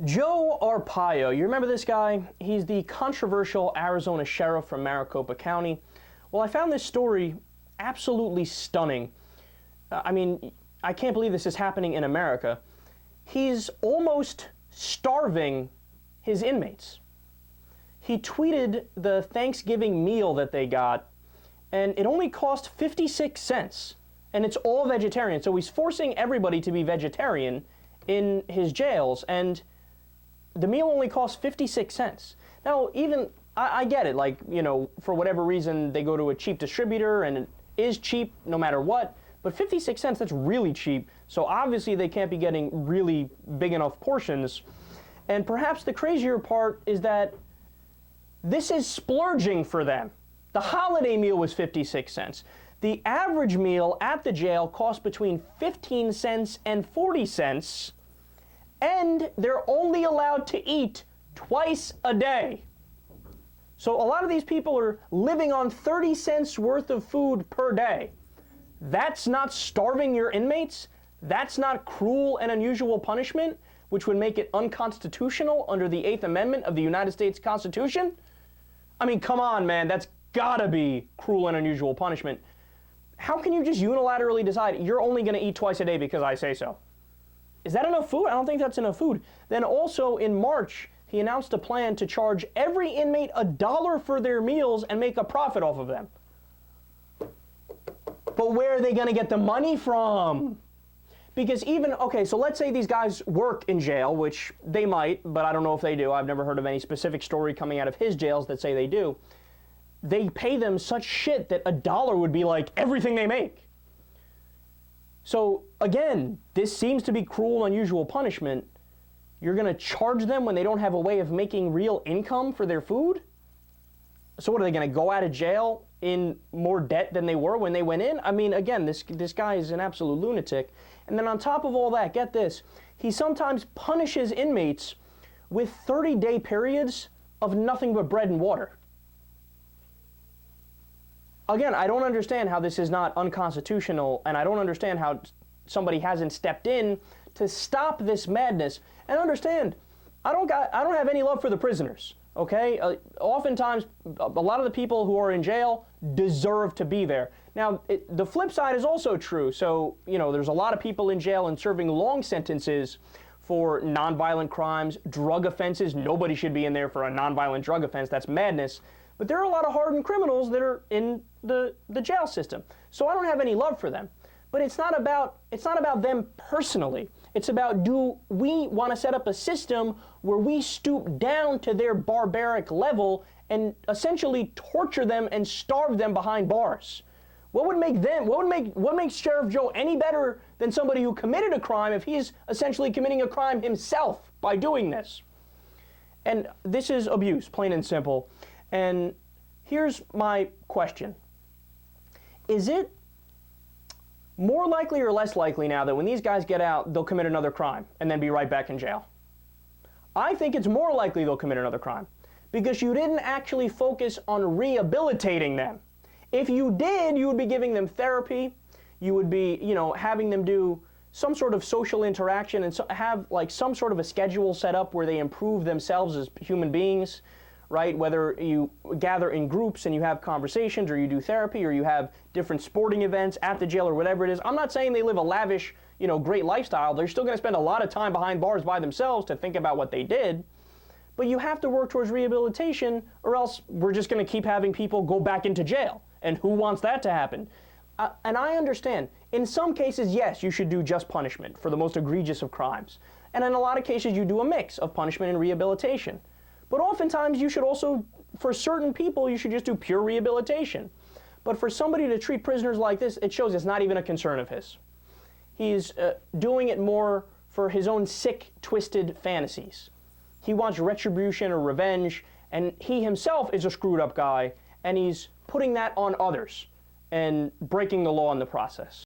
Joe Arpaio, you remember this guy? He's the controversial Arizona sheriff from Maricopa County. Well, I found this story absolutely stunning. I can't believe this is happening in America. He's almost starving his inmates. He tweeted the Thanksgiving meal that they got, and it only cost 56 cents, and it's all vegetarian. So he's forcing everybody to be vegetarian in his jails, and the meal only costs 56 cents. Now, even, I get it, like, you know, for whatever reason, they go to a cheap distributor, and it is cheap no matter what, but 56 cents, that's really cheap, so obviously they can't be getting really big enough portions. And perhaps the crazier part is that this is splurging for them. The holiday meal was 56 cents. The average meal at the jail costs between 15 cents and 40 cents, and they're only allowed to eat twice a day. So a lot of these people are living on 30 cents worth of food per day. That's not starving your inmates? That's not cruel and unusual punishment, which would make it unconstitutional under the 8th Amendment of the United States Constitution? I mean, come on, man, that's gotta be cruel and unusual punishment. How can you just unilaterally decide you're only gonna eat twice a day because I say so? Is that enough food? I don't think that's enough food. Then also in March, he announced a plan to charge every inmate $1 for their meals and make a profit off of them. But where are they gonna get the money from? Because even, okay, so let's say these guys work in jail, which they might, but I don't know if they do. I've never heard of any specific story coming out of his jails that say they do. They pay them such shit that $1 would be like everything they make. So again, this seems to be cruel and unusual punishment. You're gonna charge them when they don't have a way of making real income for their food? So what, are they gonna go out of jail in more debt than they were when they went in? I mean, again, this guy is an absolute lunatic. And then on top of all that, get this, he sometimes punishes inmates with 30-day periods of nothing but bread and water. Again, I don't understand how this is not unconstitutional, and I don't understand how somebody hasn't stepped in to stop this madness. And understand, I don't have any love for the prisoners, okay? Oftentimes, a lot of the people who are in jail deserve to be there. Now, the flip side is also true. So, you know, there's a lot of people in jail and serving long sentences for nonviolent crimes, drug offenses. Nobody should be in there for a nonviolent drug offense. That's madness. But there are a lot of hardened criminals that are in the jail system. So I don't have any love for them. But it's not about them personally. It's about, do we want to set up a system where we stoop down to their barbaric level and essentially torture them and starve them behind bars? What makes Sheriff Joe any better than somebody who committed a crime if he's essentially committing a crime himself by doing this? And this is abuse, plain and simple. And here's my question. Is it more likely or less likely now that when these guys get out, they'll commit another crime and then be right back in jail? I think it's more likely they'll commit another crime because you didn't actually focus on rehabilitating them. If you did, you would be giving them therapy. You would be, you know, having them do some sort of social interaction and have like some sort of a schedule set up where they improve themselves as human beings, right? Whether you gather in groups and you have conversations, or you do therapy, or you have different sporting events at the jail, or whatever it is. I'm not saying they live a lavish, you know, great lifestyle. They're still going to spend a lot of time behind bars by themselves to think about what they did. But you have to work towards rehabilitation, or else we're just going to keep having people go back into jail. And who wants that to happen? And I understand. In some cases, yes, you should do just punishment for the most egregious of crimes. And in a lot of cases, you do a mix of punishment and rehabilitation. But oftentimes, you should also, for certain people, you should just do pure rehabilitation. But for somebody to treat prisoners like this, it shows it's not even a concern of his. He's doing it more for his own sick, twisted fantasies. He wants retribution or revenge, and he himself is a screwed up guy, and he's putting that on others and breaking the law in the process.